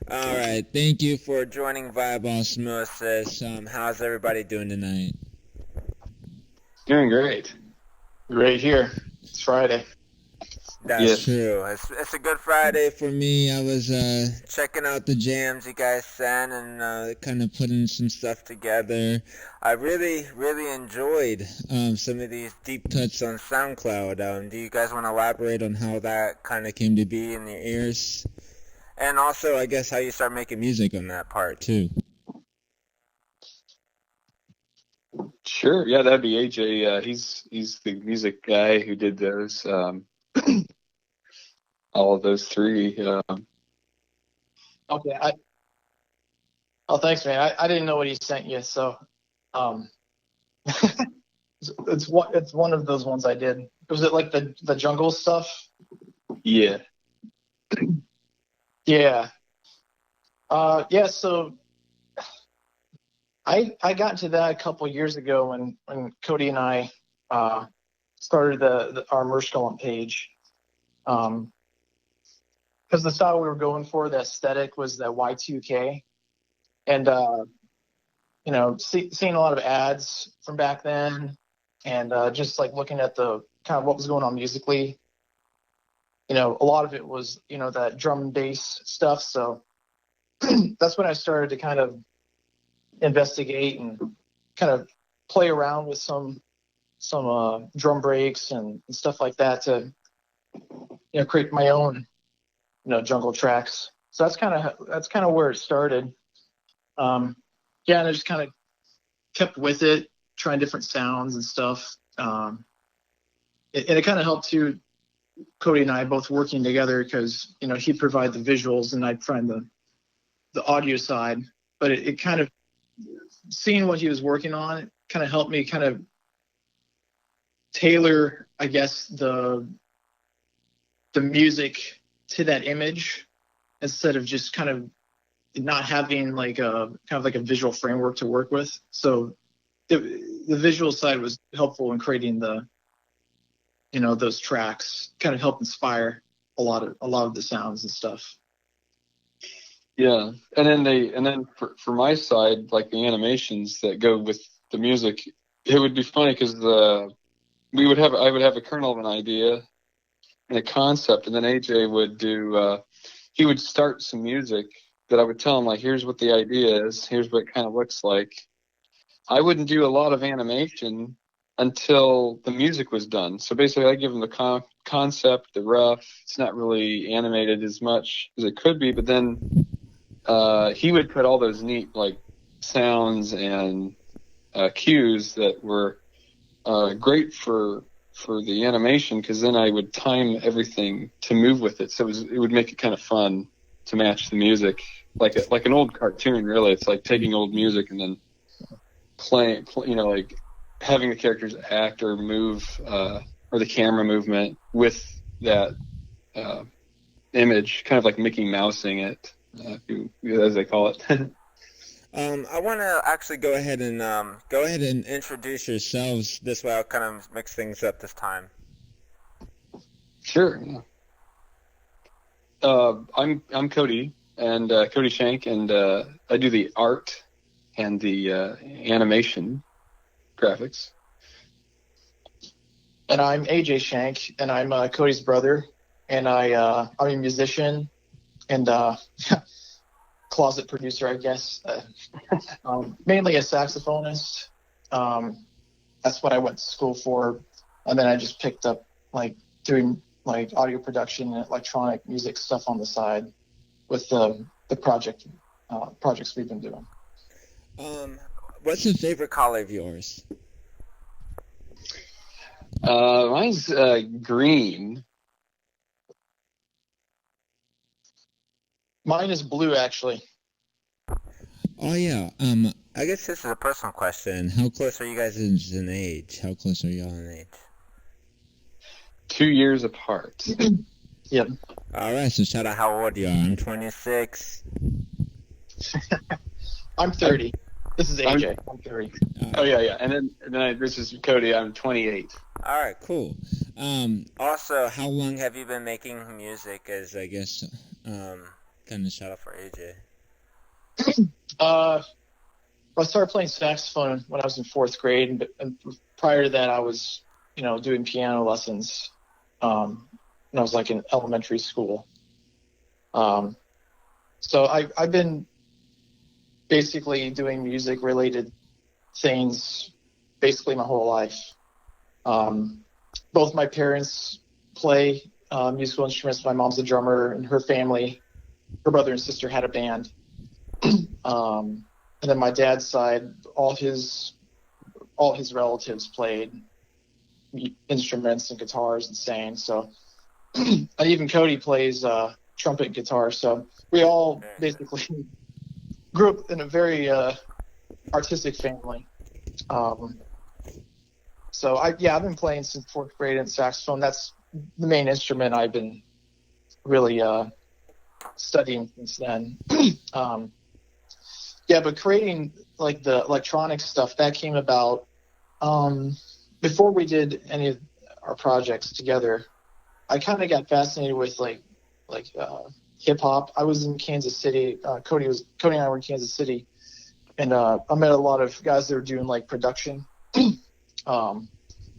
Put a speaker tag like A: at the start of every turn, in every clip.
A: All right, thank you for joining Vibe Osmosis. How's everybody doing tonight?
B: Doing great. Great here. It's Friday.
A: That's
B: Yes.
A: true. It's a good Friday for me. I was checking out the jams you guys sent and kind of putting some stuff together. I really enjoyed some of these deep cuts on SoundCloud. Do you guys want to elaborate on how that kind of came to be in your ears? And also, I guess, how you start making music on that part, too.
B: Sure. Yeah, that'd be AJ. He's the music guy who did those all of those three.
C: Okay. Oh, thanks, man. I didn't know what he sent you, so um, it's one of those ones I did. Was it like the jungle stuff?
B: Yeah.
C: Yeah. Yeah. So I got into that a couple years ago when Cody and I started our Amershkalump page. Because the style we were going for, the aesthetic was the Y2K, and seeing a lot of ads from back then, and just like looking at the kind of what was going on musically. A lot of it was that drum and bass stuff. So that's when I started to kind of investigate and kind of play around with some drum breaks and stuff like that to create my own jungle tracks. So that's kind of where it started. Yeah, and I just kind of kept with it, trying different sounds and stuff. And it kind of helped too. Cody and I both working together because he'd provide the visuals and I'd find the audio side. But it kind of seeing what he was working on, it kind of helped me kind of tailor, I guess, the music to that image instead of just kind of not having like a kind of like a visual framework to work with. So the visual side was helpful in creating those tracks, kind of help inspire a lot of the sounds and stuff.
B: Yeah. And then for my side, like the animations that go with the music, it would be funny because I would have a kernel of an idea and a concept, and then AJ would he would start some music that I would tell him, like, here's what the idea is, here's what it kind of looks like. I wouldn't do a lot of animation until the music was done. So basically, I give him the concept, the rough. It's not really animated as much as it could be, but then he would put all those neat like sounds and cues that were great for the animation, because then I would time everything to move with it. So it would make it kind of fun to match the music, like an old cartoon. Really, it's like taking old music and then playing, like having the characters act or move, or the camera movement with that image, kind of like Mickey Mousing it, as they call it.
A: I want to actually go ahead and introduce yourselves. This way, I'll kind of mix things up this time.
B: Sure. Yeah. I'm Cody, and Cody Shank, and I do the art and the animation graphics.
C: And I'm AJ Shank, and I'm Cody's brother, and I'm a musician and closet producer, I guess. Mainly a saxophonist. That's what I went to school for, and then I just picked up like doing like audio production and electronic music stuff on the side with the projects we've been doing.
A: Um, what's your favorite color of yours?
B: Mine's green.
C: Mine is blue, actually.
A: Oh yeah. I guess this is a personal question. How close are you guys in age? How close are y'all in age?
B: 2 years apart.
C: Yep.
A: All right. So shout out how old you are. I'm 26.
C: I'm 30. This is AJ. I'm 30.
B: Oh yeah. And then this is Cody. I'm 28.
A: All right. Cool. Also, how long have you been making music? As I guess, kind of shout out for AJ?
C: I started playing saxophone when I was in 4th grade, and prior to that, I was, doing piano lessons when I was like in elementary school. So I've been basically doing music-related things basically my whole life. Both my parents play musical instruments. My mom's a drummer, and her family, her brother and sister had a band. And then my dad's side, all his relatives played instruments and guitars and sang. So even Cody plays trumpet and guitar. So we all basically grew up in a very artistic family. So I've been playing since 4th grade in saxophone. That's the main instrument I've been really studying since then. But creating like the electronic stuff, that came about before we did any of our projects together. I kind of got fascinated with like hip hop. I was in Kansas City. Cody and I were in Kansas City, and I met a lot of guys that were doing like production.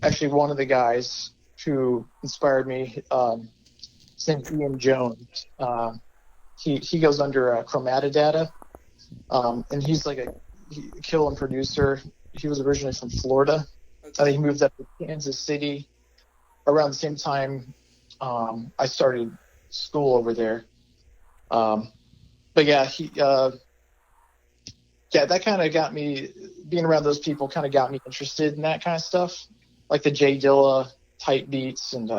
C: Actually, one of the guys who inspired me, his name's Ian Jones. He goes under Chromatodata. And he's like a killer producer. He was originally from Florida. He moved up to Kansas City around the same time I started school over there. That kind of got me, being around those people kind of got me interested in that kind of stuff, like the Jay Dilla type beats. And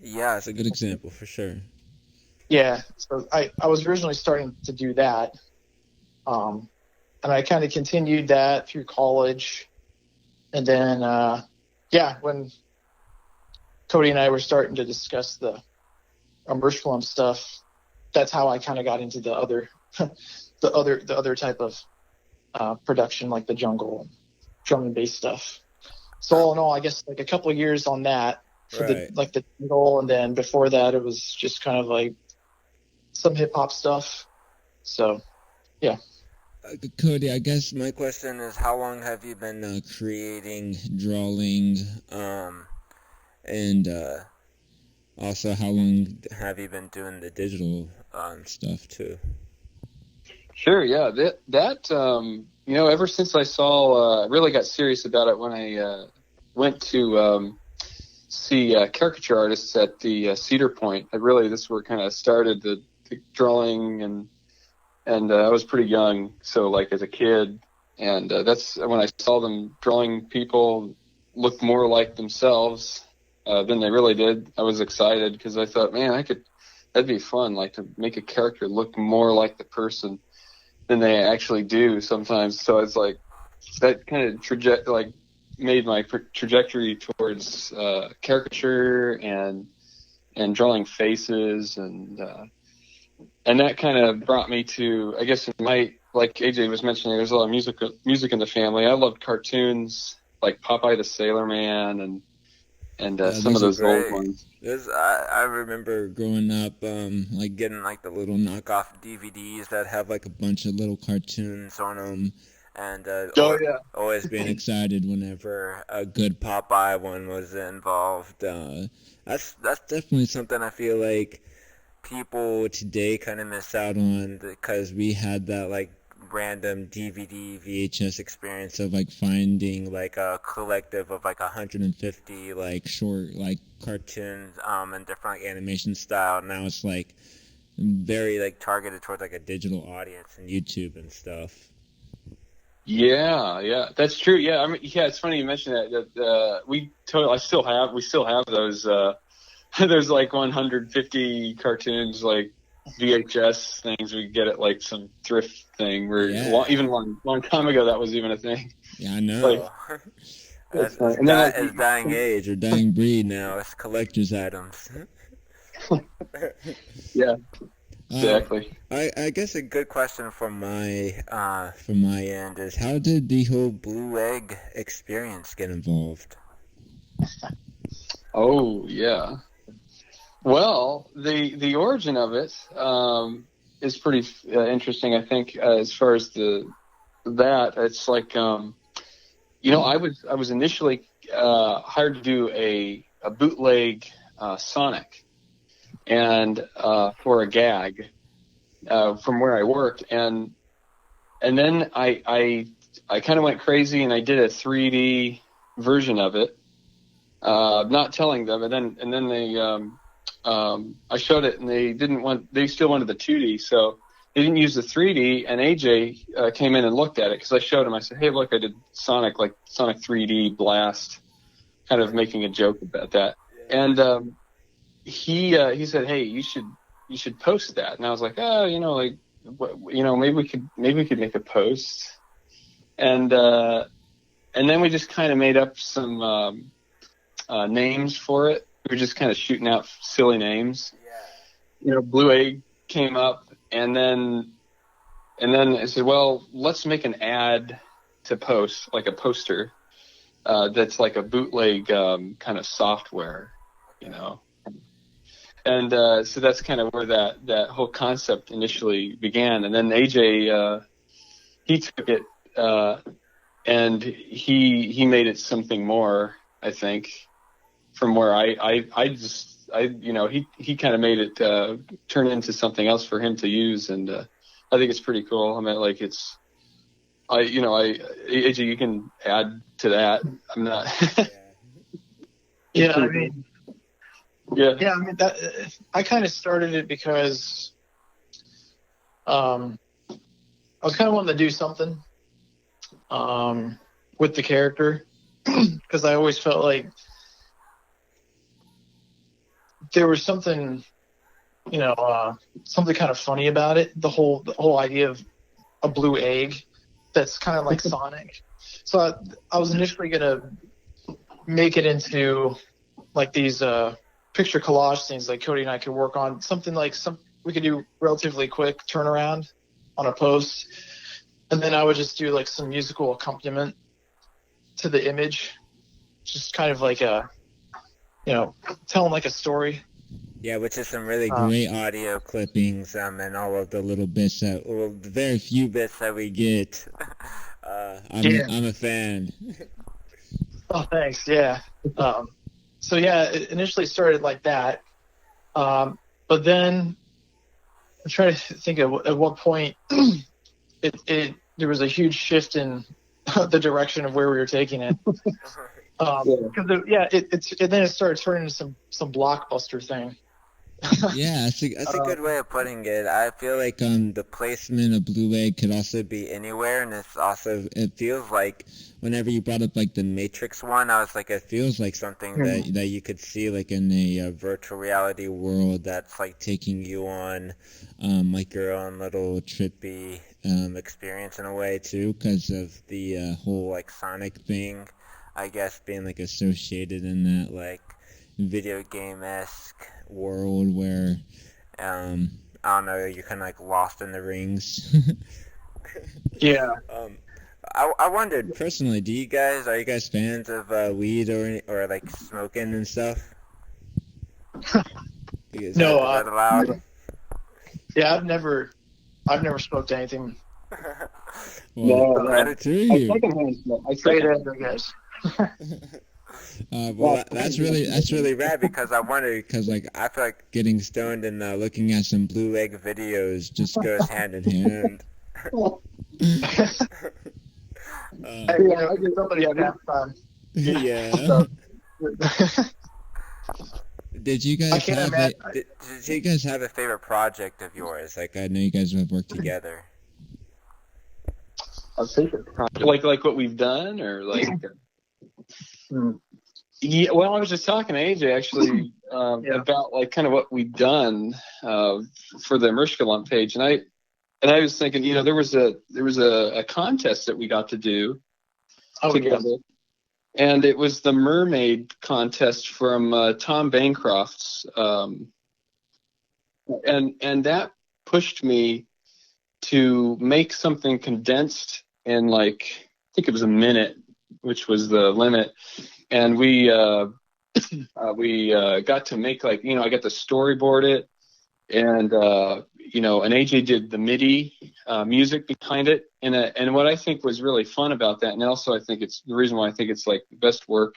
A: yeah, it's a good example for sure.
C: Yeah, so I was originally starting to do that. And I kind of continued that through college. And then, when Cody and I were starting to discuss the Amershkalump stuff, that's how I kind of got into the other type of production, like the jungle, drum and bass stuff. So all in all, I guess like a couple of years on that for the jungle, and then before that, it was just kind of like some hip hop stuff. So, yeah.
A: Cody, I guess my question is, how long have you been creating, drawing, and also how long have you been doing the digital stuff too?
B: Sure, yeah. That ever since I saw, I really got serious about it when I went to see caricature artists at the Cedar Point. This is where kind of started the drawing, and I was pretty young, so like as a kid, and that's when I saw them drawing people look more like themselves than they really did. I was excited because I thought, man, that'd be fun, like to make a character look more like the person than they actually do sometimes. So it's like that kind of made my trajectory towards caricature and drawing faces, and that kind of brought me to, I guess, like AJ was mentioning, there's a lot of music in the family. I loved cartoons like Popeye the Sailor Man and some of those old ones.
A: I remember growing up, like getting like the little knockoff DVDs that have like a bunch of little cartoons on them, and always being excited whenever a good Popeye one was involved. That's definitely something I feel like people today kind of miss out on, because we had that like random DVD VHS experience of like finding like a collective of like 150 like short like cartoons and different like animation style. Now it's like very like targeted towards like a digital audience and YouTube and stuff.
B: Yeah, that's true. Yeah, I mean, yeah, it's funny you mentioned that. We still have those. There's like 150 cartoons, like VHS things we get at like some thrift thing. Even long time ago that was even a thing.
A: Yeah, I know. It's dying age or dying breed now. It's collector's items.
B: Yeah, exactly.
A: I guess a good question from my end is, how did the whole Blue Egg experience get involved?
B: Oh yeah. Well, the origin of it is pretty interesting. I think as far as that, it's like I was initially hired to do a bootleg Sonic and for a gag from where I worked, and then I kind of went crazy and I did a 3D version of it, not telling them, and then they I showed it and they still wanted the 2D, so they didn't use the 3D, and AJ came in and looked at it because I showed him. I said, hey, look, I did Sonic 3D Blast, kind of making a joke about that. And he said, hey, you should post that. And I was like, oh, maybe we could make a post. And then we just kind of made up some names for it. We were just kind of shooting out silly names. Yeah. Blue Egg came up. And then I said, well, let's make an ad to post, like a poster, that's like a bootleg kind of software, And so that's kind of where that whole concept initially began. And then AJ, he took it and he made it something more, I think, from where he kind of made it turn into something else for him to use, and I think it's pretty cool. I mean, like AJ, you can add to that. I'm not.
C: Yeah, I mean, I kind of started it because I was kind of wanting to do something with the character because I always felt like there was something, something kind of funny about it. The whole idea of a blue egg that's kind of like Sonic. So I was initially gonna make it into like these picture collage things like Cody and I could work on something like we could do relatively quick turnaround on a post, and then I would just do like some musical accompaniment to the image, just kind of like telling like a story.
A: Yeah, which is some really great audio clippings, and all of the little bits the very few bits that we get. I'm a fan.
C: Oh, thanks. Yeah. So yeah, it initially started like that, but then I'm trying to think at what point there was a huge shift in the direction of where we were taking it. Then it started turning into some blockbuster thing.
A: Yeah, that's a good way of putting it. I feel like the placement of Blue Egg could also be anywhere, and it feels like whenever you brought up like the Matrix one, I was like, it feels like something that you could see like in a virtual reality world that's like taking you on like your own little trippy experience in a way too, because of the whole like Sonic thing, I guess, being like associated in that like video game-esque world where I don't know, you're kind of like lost in the rings.
C: Yeah.
A: I wondered personally, are you guys fans of weed or like smoking and stuff?
C: No,
A: that allowed?
C: Yeah, I've never smoked anything.
A: Well, credit to you.
C: I say that, I guess.
A: Well, that's really rad, because I wonder, because like I feel like getting stoned and looking at some Blue Egg videos just goes hand in hand.
C: Somebody had half fun.
A: Yeah. Did you guys have a favorite project of yours? Like, I know you guys have worked together.
B: A favorite project, like what we've done, or like. Yeah, well, I was just talking to AJ actually about like kind of what we've done for the Amershkalump page, and I was thinking, there was a contest that we got to do together, and it was the mermaid contest from Tom Bancroft's, and that pushed me to make something condensed in like, I think it was a minute, which was the limit. And we got to make like, I got to storyboard it, and and AJ did the MIDI music behind it, and what I think was really fun about that, and also I think it's the reason why I think it's like the best work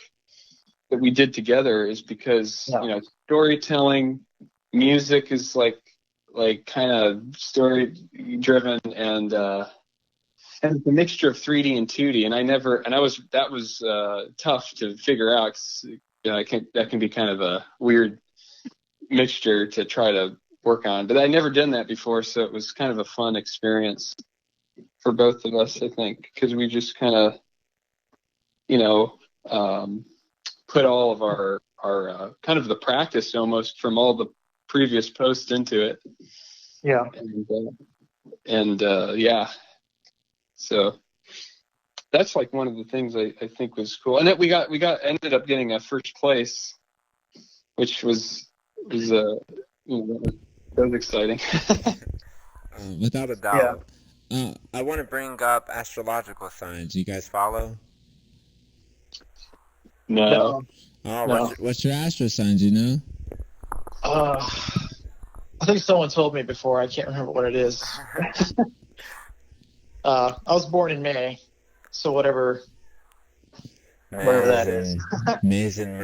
B: that we did together is because storytelling, music is like kind of story driven, and it's a mixture of 3D and 2D, and that was tough to figure out. 'Cause, that can be kind of a weird mixture to try to work on, but I never done that before, so it was kind of a fun experience for both of us, I think, because we just kind of put all of our kind of the practice almost from all the previous posts into it. So that's like one of the things I think was cool, and that we ended up getting a first place, which was that was exciting.
A: Without a doubt. I want to bring up astrological signs. You guys follow?
B: No.
A: Oh, what's your astro signs? You know?
C: I think someone told me before. I can't remember what it is. I was born in May, so whatever that is.
A: May's in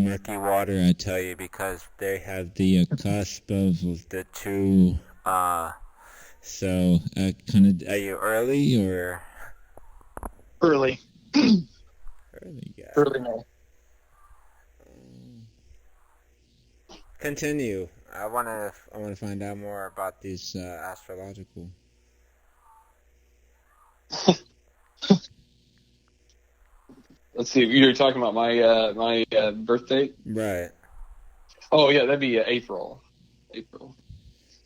A: murky water, I tell you, because they have the cusp of the two. So, kind of, are you early or?
C: Early.
A: Early, yeah.
C: Early May.
A: Continue. I wanna find out more about these astrological.
B: Let's see. You were talking about my birth date,
A: right?
B: Oh yeah, that'd be April.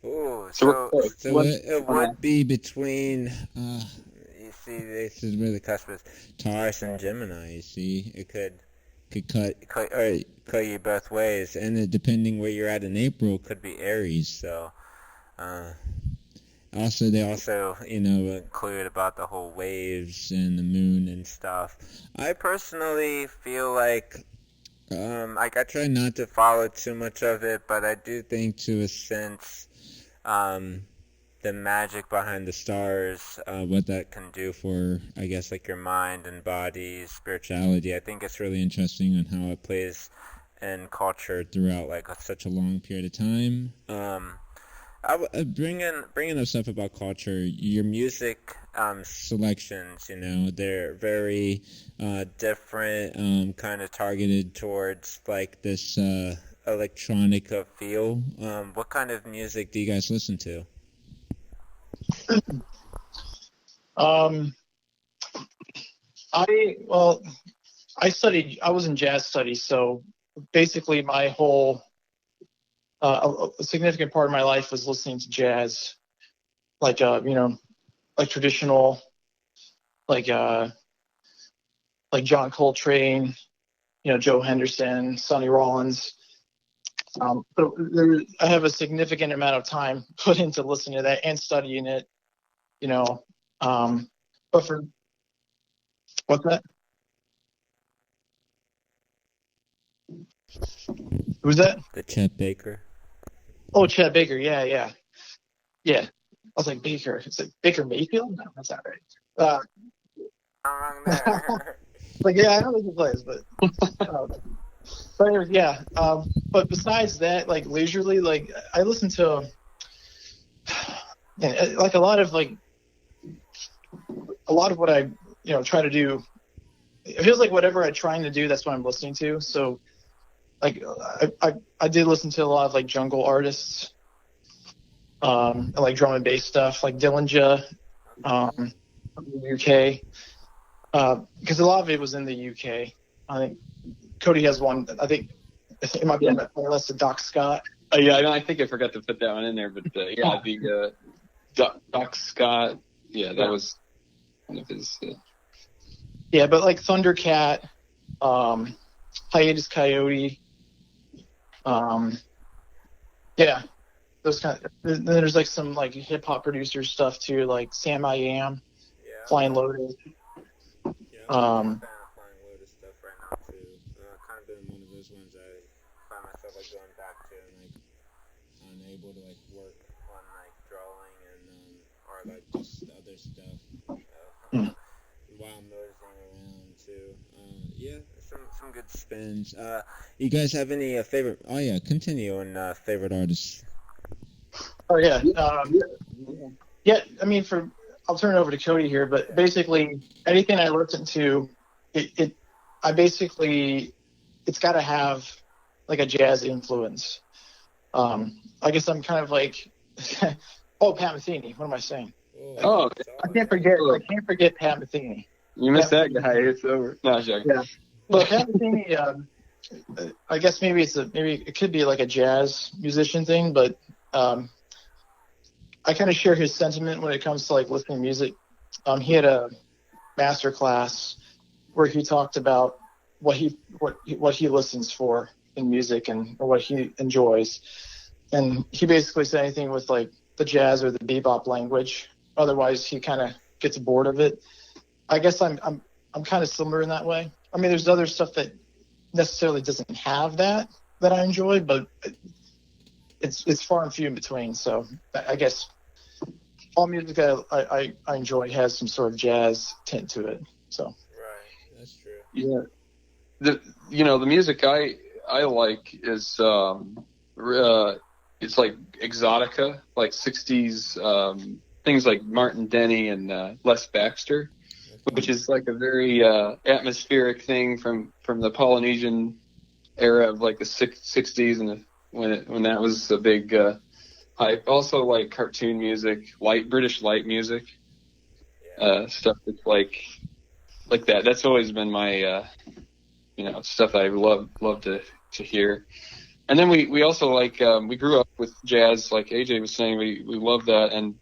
A: Ooh, so it would be between. You see, this is where the cusp is Taurus and Gemini. You see, it could cut you both ways, and depending where you're at in April, could be Aries. So, they also include about the whole waves and the moon and stuff. I personally feel like I try not to follow too much of it, but I do think to a sense, the magic behind the stars, what that can do for, I guess, like your mind and body, spirituality. I think it's really interesting on how it plays in culture throughout like such a long period of time. Bringing up stuff about culture, your music selections, they're very different, kind of targeted towards like this electronic feel. What kind of music do you guys listen to?
C: I was in jazz studies, so basically my whole a significant part of my life was listening to jazz, like like traditional, like John Coltrane, Joe Henderson, Sonny Rollins. But I have a significant amount of time put into listening to that and studying it, but for what's that? Who's that?
A: The Chet Baker.
C: Oh, Chet Baker. Yeah. I was like, Baker. It's like Baker Mayfield? No, that's not right.
A: Wrong there.
C: Like, yeah, I know this plays, but anyways, yeah. But besides that, like leisurely, like I listen to like a lot of what I try to do. It feels like whatever I'm trying to do, that's what I'm listening to. So like I did listen to a lot of like jungle artists, and like drum and bass stuff, like Dillinger, from the UK, because a lot of it was in the UK. I think Cody has one. I think it might be on the playlist of Doc Scott.
B: Yeah, I think I forgot to put that one in there, but the Doc Scott. Yeah, that was one of his.
C: Yeah, but like Thundercat, Hiatus Coyote. Yeah, those kind of. Then there's like some like hip hop producer stuff too, like Sam I Am, Flying Lotus.
A: Yeah, I'm a fan of Flying Lotus stuff right now too. Kind of been one of those ones I find myself like going back to, and like unable to like work on like stuff.
C: Hmm.
A: While nosing around too. Yeah, some good spins. You guys have any favorite? Oh yeah, continue on favorite artists.
C: Oh yeah.
B: Yeah.
C: Yeah. I mean, I'll turn it over to Cody here, but basically anything I listen to, I basically, it's got to have like a jazz influence. I guess I'm kind of like, oh, Pat Metheny. What am I saying?
B: Oh,
C: I can't forget Pat Metheny.
B: you missed
C: Pat
B: that guy. It's over. No, Jack.
C: Yeah. Well, Pat Metheny, I guess maybe it could be like a jazz musician thing, but I kind of share his sentiment when it comes to like listening to music. He had a master class where he talked about what he listens for in music or what he enjoys, and he basically said anything with like the jazz or the bebop language. Otherwise, he kind of gets bored of it. I guess I'm kind of similar in that way. I mean, there's other stuff that necessarily doesn't have that I enjoy, but it's far and few in between. So I guess all music I enjoy has some sort of jazz tint to it. So
A: Right, that's true.
B: Yeah. The music I like is it's like exotica, like 60s things like Martin Denny and Les Baxter, which is like a very atmospheric thing from the Polynesian era of like the 60s and when that was a big hype. Also like cartoon music, British light music, stuff that's like that. That's always been my stuff that I love to hear. And then we also like we grew up with jazz, like AJ was saying. We love that and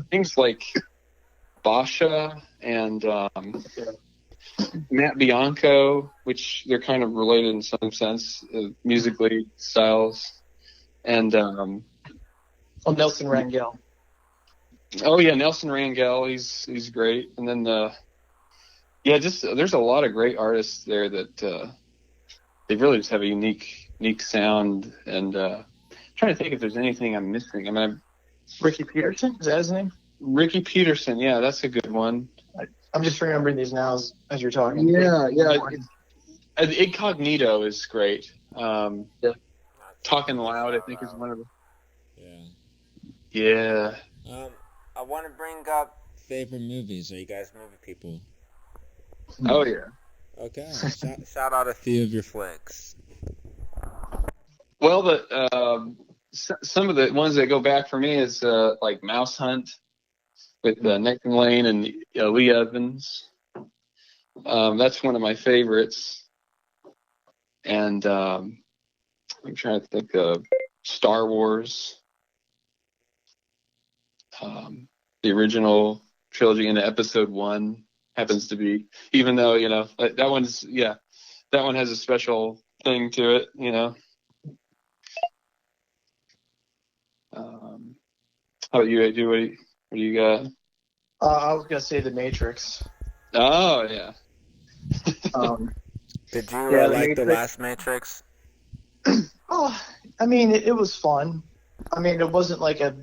B: things like Basha and Matt Bianco, which they're kind of related in some sense, musically styles. And
C: Nelson Rangel.
B: Oh yeah, Nelson Rangel, he's great. And then just there's a lot of great artists there that they really just have a unique sound. And trying to think if there's anything I'm missing. I mean,
C: Ricky Peterson, is that his name?
B: Ricky Peterson, yeah, that's a good one.
C: I'm just remembering these now as you're talking.
B: Yeah. Incognito is great. Talking Loud, I think, is one of them. Yeah.
A: I want to bring up favorite movies. Are you guys movie people?
B: Oh yeah.
A: Okay. Shout out a few of your flicks.
B: Well, some of the ones that go back for me is like Mouse Hunt with Nathan Lane and Lee Evans. That's one of my favorites. And I'm trying to think of Star Wars, the original trilogy into Episode 1 happens to be, even though that one has a special thing to it. How about you, AJ? What do you got?
C: I was gonna say The Matrix.
B: Oh yeah.
A: Did you like the last Matrix?
C: Oh, I mean, it was fun. I mean, it wasn't like a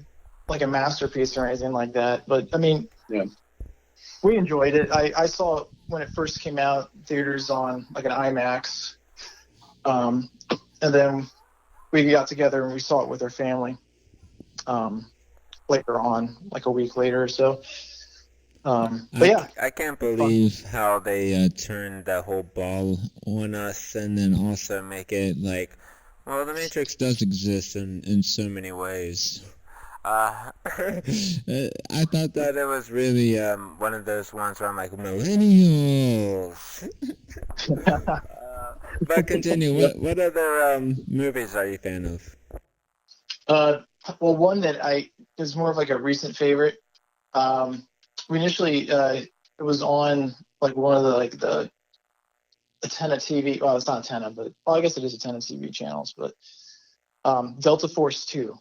C: masterpiece or anything like that, but I mean, we enjoyed it. I saw it when it first came out in theaters on like an IMAX, and then we got together and we saw it with our family later on, like a week later or so.
A: I can't believe how they turned that whole ball on us and then also make it like, well, the Matrix does exist in so many ways. I thought that it was really one of those ones where I'm like, millennials. But continue. What other movies are you a fan of?
C: Well, one that is more of like a recent favorite. We initially it was on like one of the Antenna TV. Well, it's not Antenna, but I guess it is Antenna TV channels. But Delta Force 2.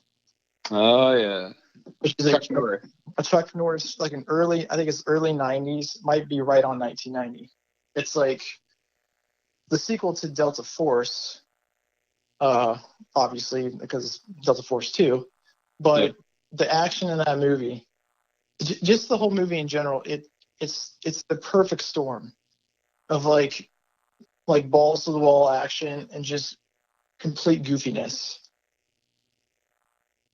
B: Oh yeah.
C: Which is a Chuck Norris, like I think it's early 90s, might be right on 1990. It's like the sequel to Delta Force, obviously because it's Delta Force 2, but the action in that movie just the whole movie in general. It's the perfect storm of like balls to the wall action and just complete goofiness.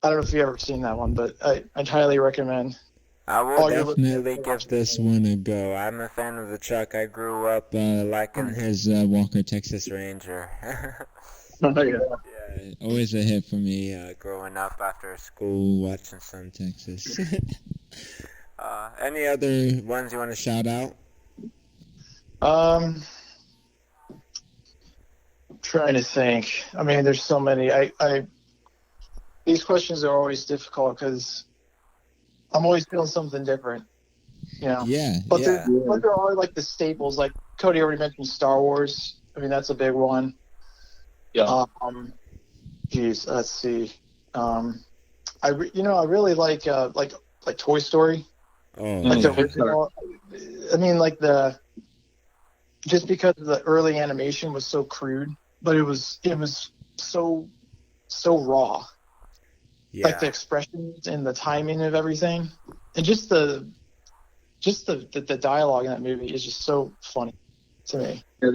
C: I don't know if you've ever seen that one, but I'd highly recommend.
A: I will definitely give this one a go. I'm a fan of the truck. I grew up liking his Walker Texas Ranger.
C: Oh, yeah.
A: Yeah, always a hit for me growing up after school watching some Texas. Any other ones you want to shout out?
C: Trying to think. I mean, there's so many. These questions are always difficult because I'm always feeling something different, you know.
A: Yeah,
C: but there are like the staples. Like Cody already mentioned Star Wars. I mean, that's a big one.
B: Yeah.
C: Geez, let's see. I really like Toy Story.
A: Oh,
C: like the original. I mean, like just because the early animation was so crude, but it was so raw.
A: yeah.
C: Like the expressions and the timing of everything, and just the dialogue in that movie is just so funny to me.
B: Yeah,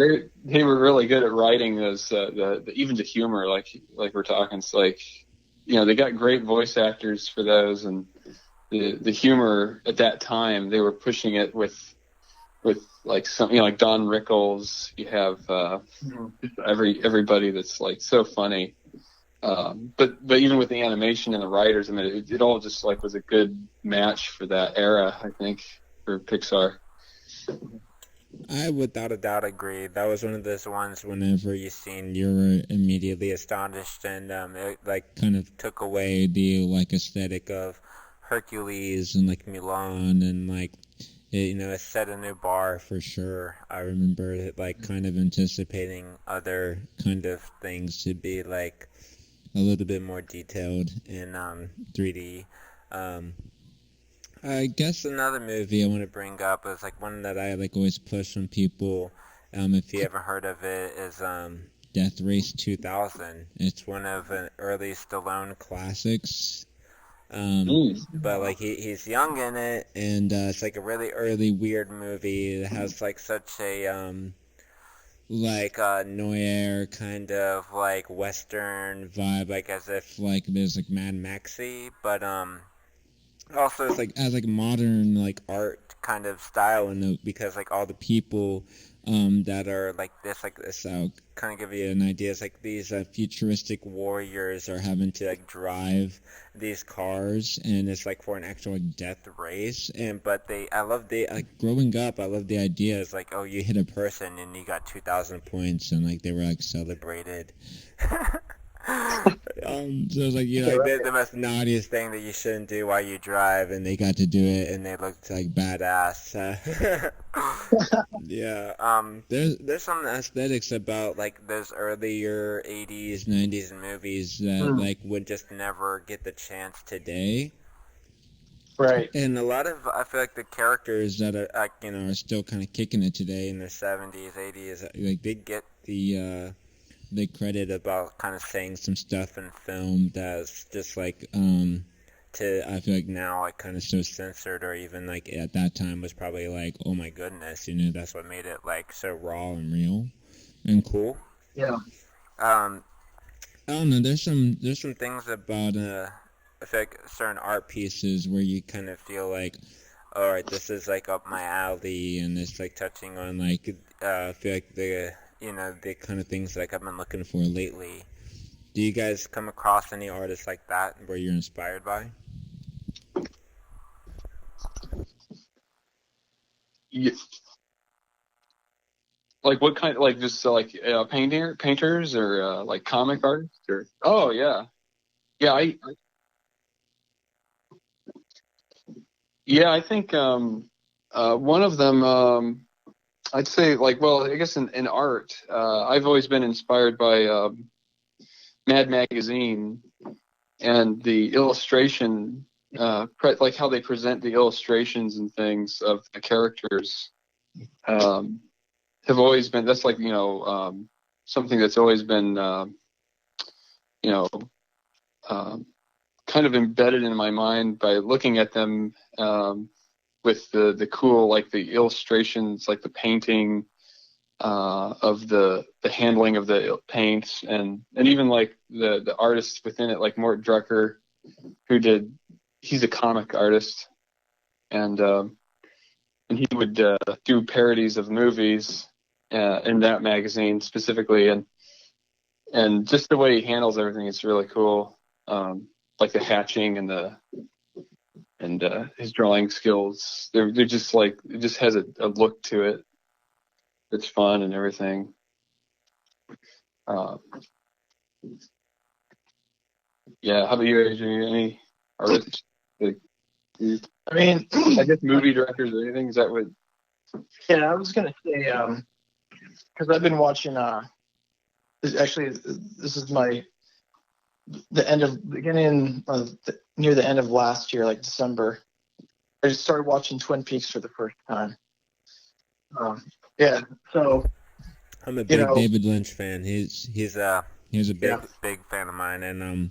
B: they were really good at writing those even the humor, like we're talking. It's like, they got great voice actors for those, and the humor at that time they were pushing it with like some, like Don Rickles. You have everybody that's like so funny. But even with the animation and the writers, I mean, it all just like was a good match for that era, I think, for Pixar.
A: I without a doubt agree. That was one of those ones whenever you seen, you were immediately astonished, and it like kind of took away the like aesthetic of Hercules and like Mulan, and like it set a new bar for sure. I remember it, like kind of anticipating other kind of things to be like a little bit more detailed in 3D. I guess another movie I want to bring up is like one that I like always push on people. If you ever heard of it, is Death Race 2000. It's one of an early Stallone classics. But like he's young in it, and it's like a really early weird movie. It has like such a like noir kind of like western vibe, like as if like there's like Mad Maxy, but also it's like has like modern like art kind of style in it, because like all the people that are like this, I'll kind of give you an idea. It's like these futuristic warriors are having to like drive these cars, and it's like for an actual like death race. And but I love like growing up, I love the idea. It's like, oh, you hit a person and you got 2,000 points, and like they were like celebrated. So it's like, like the most naughtiest thing that you shouldn't do while you drive, and they got to do it, and they looked like badass. Yeah. There's some aesthetics about like those earlier 80s, 90s movies that like would just never get the chance today.
C: Right.
A: And a lot of, I feel like the characters that are like, are still kind of kicking it today in their 70s, 80s, like they get the credit about kind of saying some stuff in film that's just like I feel like now like kind of so censored, or even like at that time was probably like, oh my goodness, that's what made it like so raw and real and cool.
C: Yeah.
A: I don't know, there's some things about I feel like certain art pieces where you kind of feel like, all right, this is like up my alley, and it's like touching on like I feel like the kind of things like I've been looking for lately. Do you guys come across any artists like that where you're inspired by?
B: Yeah. Like what kind? Like just like painters, or like comic artists, or yeah. I think one of them. I'd say like, well, I guess in art, I've always been inspired by Mad Magazine, and the illustration, like how they present the illustrations and things of the characters, have always been, that's like, something that's always been, kind kind of embedded in my mind by looking at them with the cool, like the illustrations, like the painting of the handling of the paints, and even like the artists within it, like Mort Drucker, he's a comic artist, and he would do parodies of movies in that magazine specifically, and just the way he handles everything is really cool. Like the hatching and his drawing skills, they're just like, it just has a look to it. It's fun and everything. Yeah, how about you, AJ? Any artists? I
C: mean,
B: I guess movie directors or anything. Is that what?
C: Yeah, I was gonna say, because I've been watching. This is near the end of last year, like December. I just started watching Twin Peaks for the first time. Yeah, so
A: I'm a big David Lynch fan. He's a big fan of mine, and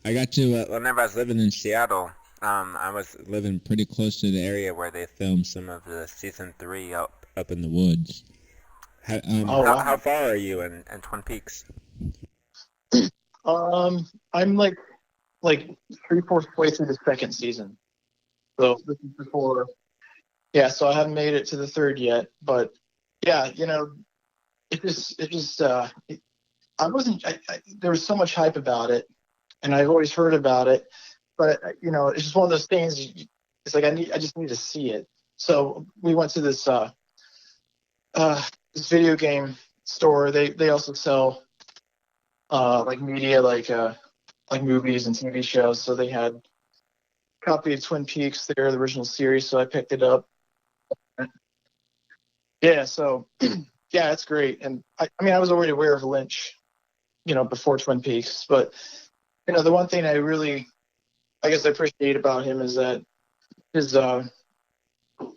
A: I got to whenever I was living in Seattle, I was living pretty close to the area where they filmed some of the season 3 up in the woods. How far are you in Twin Peaks?
C: I'm like 3/4 way through the second season. So this is before. Yeah, so I haven't made it to the third yet, but yeah, it just there was so much hype about it, and I've always heard about it, but it's just one of those things. It's like I just need to see it. So we went to this this video game store. They also sell like media, like movies and TV shows. So they had a copy of Twin Peaks there, the original series. So I picked it up. Yeah, so yeah, it's great. And I mean, I was already aware of Lynch, before Twin Peaks, but the one thing I really, I guess, I appreciate about him is that his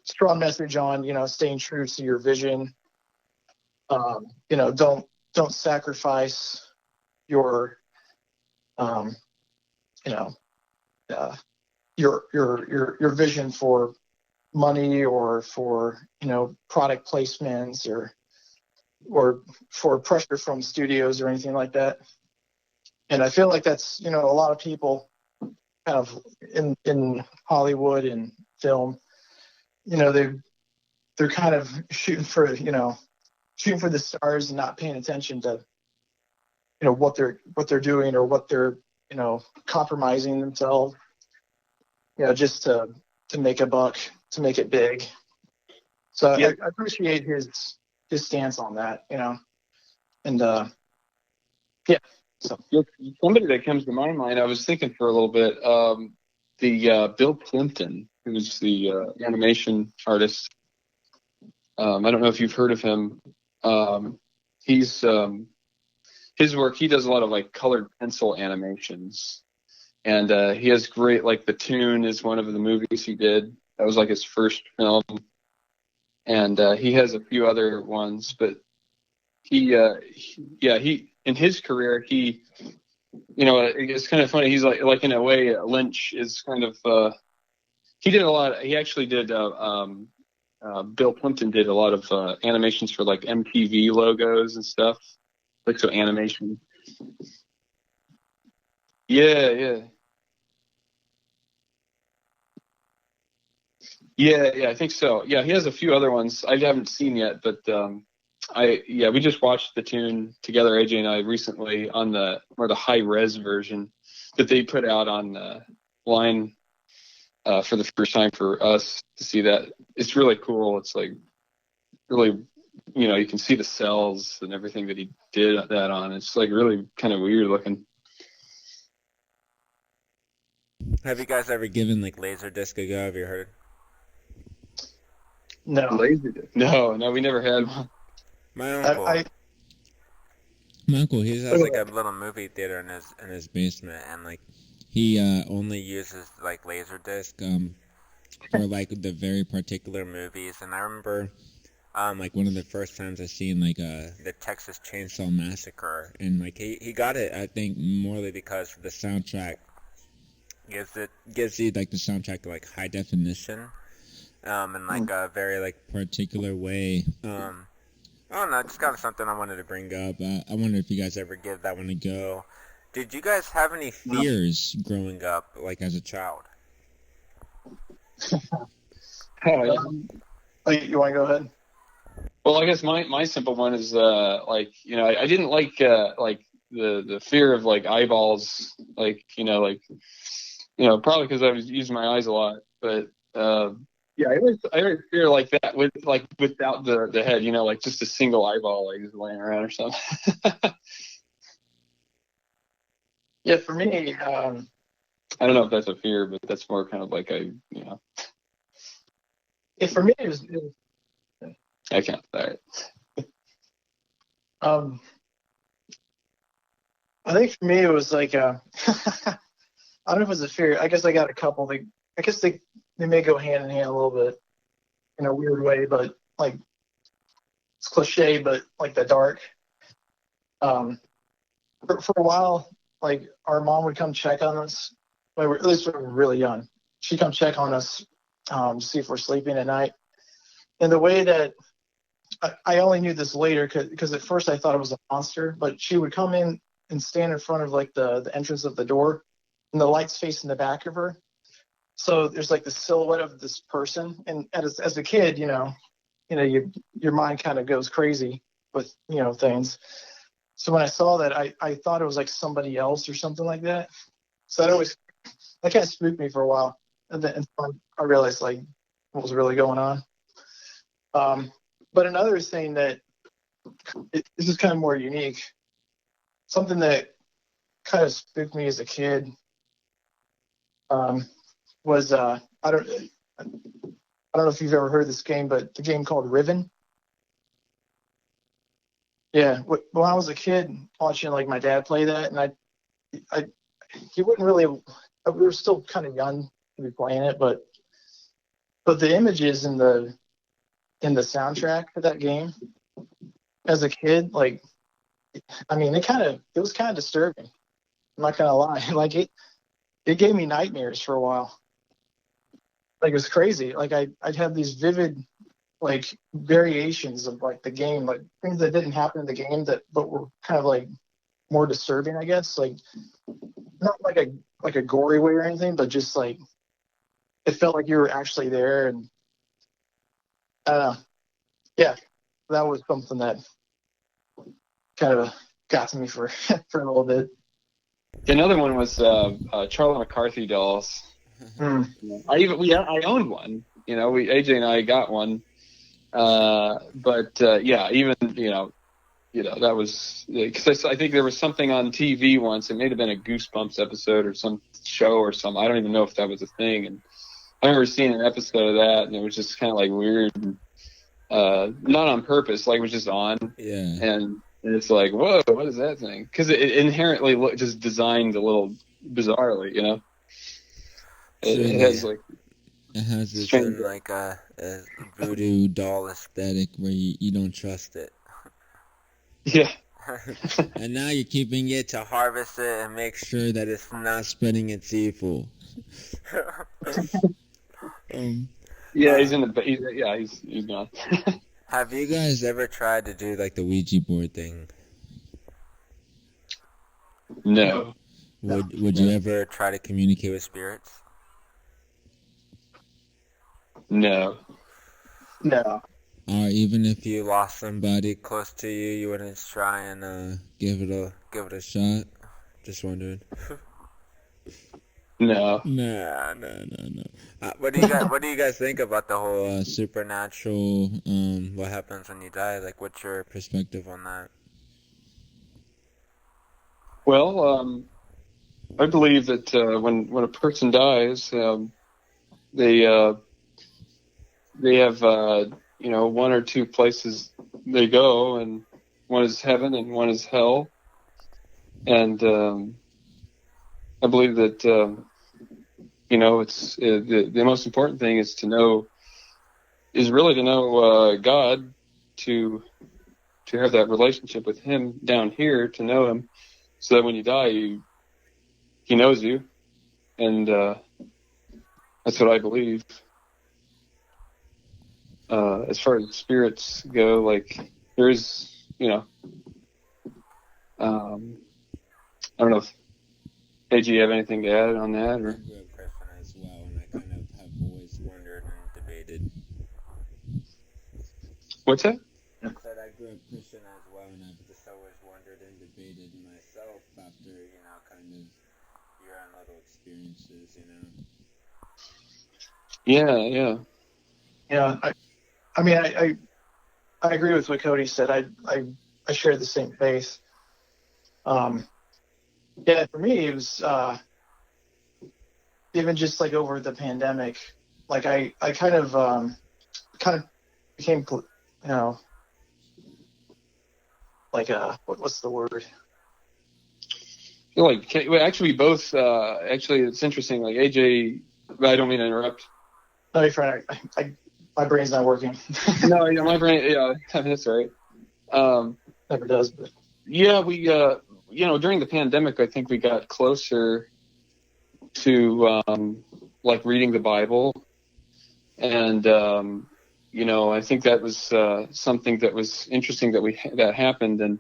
C: strong message on staying true to your vision. Don't sacrifice your your vision for money or for product placements or for pressure from studios or anything like that. And I feel like that's a lot of people kind of in Hollywood and film, they're kind of shooting for the stars and not paying attention to what they're doing or what they're compromising themselves just to make a buck, to make it big. So yeah. I appreciate his stance on that, and yeah. So
B: somebody that comes to my mind, I was thinking for a little bit, the Bill Plimpton, who was the animation artist. I don't know if you've heard of him. He's his work. He does a lot of like colored pencil animations, and he has great, like The Toon is one of the movies he did. That was like his first film, and he has a few other ones. But he in his career, it's kind of funny. He's like in a way, Lynch is kind of he did a lot. He actually did. Bill Plimpton did a lot of animations for like MTV logos and stuff, like so animation. Yeah. Yeah, I think so. Yeah, he has a few other ones I haven't seen yet, but we just watched The Toon together, AJ and I, recently on the high res version that they put out on line for the first time for us to see that. It's really cool. It's like really, you can see the cells and everything that he did that on. It's like really kind of weird looking.
A: Have you guys ever given like Laserdisc a go? Have you heard?
C: No.
B: Laserdisc? No, we never had one.
A: My uncle, he has like a little movie theater in his basement, and like he only uses like Laserdisc for like the very particular movies. And I remember like one of the first times I seen like the Texas Chainsaw Massacre, and like he got it, I think, morely because the soundtrack gives you like the soundtrack to like high definition, in like a very like particular way. I don't know, just kind of something I wanted to bring up. I wonder if you guys ever give that one a go. Did you guys have any fears growing up, like as a child?
C: You want to go ahead?
B: Well, I guess my simple one is like, you know, I didn't like the fear of like eyeballs, like, probably because I was using my eyes a lot, but yeah, I always fear like that without the head, you know, like just a single eyeball like just laying around or something.
C: Yeah, for me,
B: I don't know if that's a fear, but that's more kind of like
C: yeah, for me it was
B: I can't say it.
C: I think for me it was like I don't know if it was a fear. I guess I got a couple. I guess they may go hand in hand a little bit in a weird way, but like it's cliche, but like the dark. For a while, like our mom would come check on us. At least when we were really young. She'd come check on us to see if we're sleeping at night. And the way that I only knew this later because at first I thought it was a monster, but she would come in and stand in front of like the entrance of the door, and the light's facing the back of her. So there's like the silhouette of this person, and as a kid, your mind kind of goes crazy with things. So when I saw that, I thought it was like somebody else or something like that. So that kind of spooked me for a while, and then I realized like what was really going on. But another thing that this is kind of more unique, something that kind of spooked me as a kid, was I don't know if you've ever heard of this game, but the game called Riven. Yeah, when I was a kid watching like my dad play that, and he wouldn't really. We were still kind of young to be playing it, but the images in the soundtrack for that game as a kid, like, I mean, it was kind of disturbing. I'm not gonna lie, like it gave me nightmares for a while. Like it was crazy. Like I'd have these vivid like variations of like the game, like things that didn't happen in the game but were kind of like more disturbing, I guess. Like not like a gory way or anything, but just like it felt like you were actually there. And I don't know. Yeah, that was something that kind of got to me for for a little bit.
B: Another one was Charlie McCarthy dolls. I owned one. AJ and I got one. But yeah, even that was because I think there was something on TV once. It may have been a Goosebumps episode or some show or something. I don't even know if that was a thing. And I remember seeing an episode of that, and it was just kind of like weird, not on purpose, like it was just on.
A: Yeah.
B: And it's like, whoa, what is that thing? Because it inherently just designed a little bizarrely, It has
A: this like a voodoo doll aesthetic where you don't trust it.
B: Yeah.
A: And now you're keeping it to harvest it and make sure that it's not spreading its evil.
B: Yeah, he's gone.
A: Have you guys ever tried to do like the Ouija board thing?
B: No.
A: Would you ever try to communicate with spirits?
B: No.
C: No.
A: Or even if you lost somebody close to you, you wouldn't try and give it a shot? Just wondering.
B: No.
A: No. What do you guys think about the whole supernatural? What happens when you die? Like, what's your perspective on that?
B: Well, I believe that when a person dies, they have one or two places they go, and one is heaven and one is hell. And I believe that it's the most important thing is really to know God, to have that relationship with Him down here, to know Him, so that when you die, He knows you, and that's what I believe. As far as spirits go, like there is, I don't know if AJ, you have anything to add on that, or?
A: I grew up Christian as well, and I kind of have always wondered and debated.
B: What's that?
A: I said I grew up Christian as well, and I've just always wondered and debated myself after, kind of your own little experiences,
B: Yeah.
C: Yeah, I mean, I agree with what Cody said. I share the same faith. Yeah, for me, it was even just like over the pandemic, like I kind of became, like what's the word?
B: Like, actually, we both. Actually, it's interesting. Like AJ, I don't mean to interrupt.
C: No, you're fine. My brain's not working.
B: No, yeah, my brain. Yeah, that's all right.
C: Never does. But
B: yeah, we. During the pandemic, I think we got closer to like reading the Bible, and I think that was something that was interesting that happened, and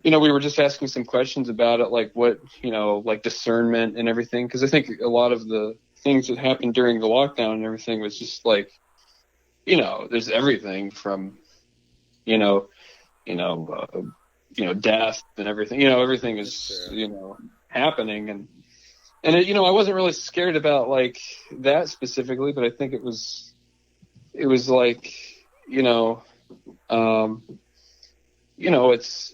B: we were just asking some questions about it, like what, like discernment and everything, because I think a lot of the things that happened during the lockdown and everything was just like, there's everything from, death and everything, everything is, happening. And it, I wasn't really scared about like that specifically, but I think it was like, it's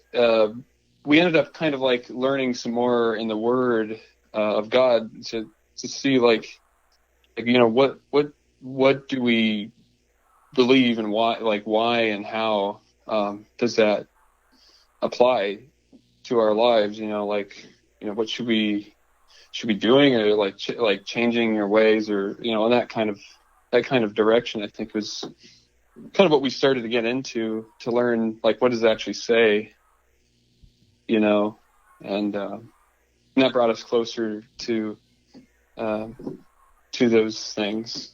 B: we ended up kind of like learning some more in the Word of God to see like what do we believe and why and how does that apply to our lives? What should we be doing, or like changing your ways, or in that kind of direction. I think was kind of what we started to get into, to learn like what does it actually say, and that brought us closer to those things.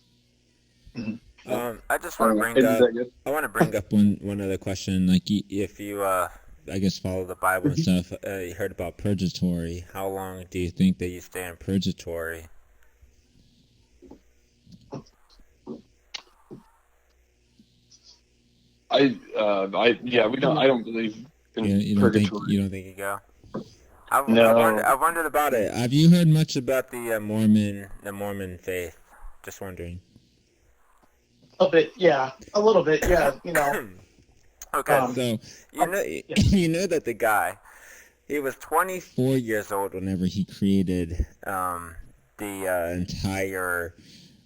A: I just want to bring up one other question. Like, if you I guess follow the Bible and stuff, you heard about purgatory. How long do you think that you stay in purgatory?
B: I don't believe in purgatory.
A: You don't think you go?
B: No.
A: I wondered about it. Have you heard much about the Mormon faith? Just wondering.
C: a little bit, yeah.
A: Okay, so you know that the guy, he was 24 years old whenever he created the entire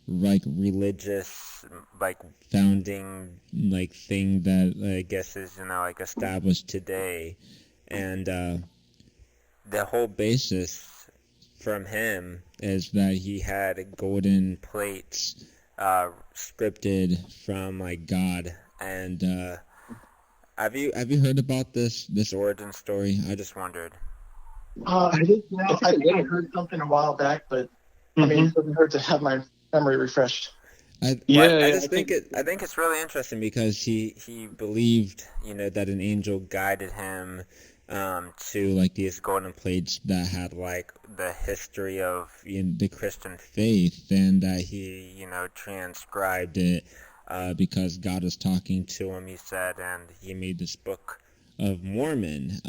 A: like religious like founding like thing that I guess is like established today, and the whole basis from him is that he had golden plates scripted from like God. And have you heard about this origin story? I just wondered.
C: I think I heard something a while back, but I mean, it doesn't hurt to have my memory refreshed.
A: I think it's really interesting because he believed that an angel guided him to like these golden plates that had like the history of the Christian faith, and that he transcribed it because God was talking to him, he said, and he made this book of Mormon.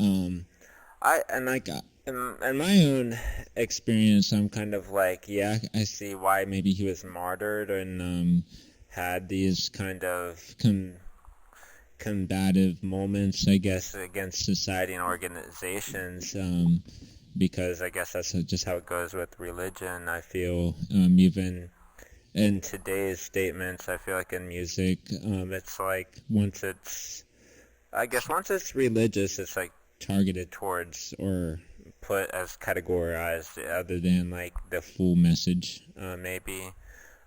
A: In my own experience, I'm kind of like, yeah, I see why maybe he was martyred and had these kind of combative moments, I guess, against society and organizations, because I guess that's just how it goes with religion. I feel even in today's statements, I feel like in music, it's like once it's religious, it's like targeted towards or put as categorized other than like the full message, maybe.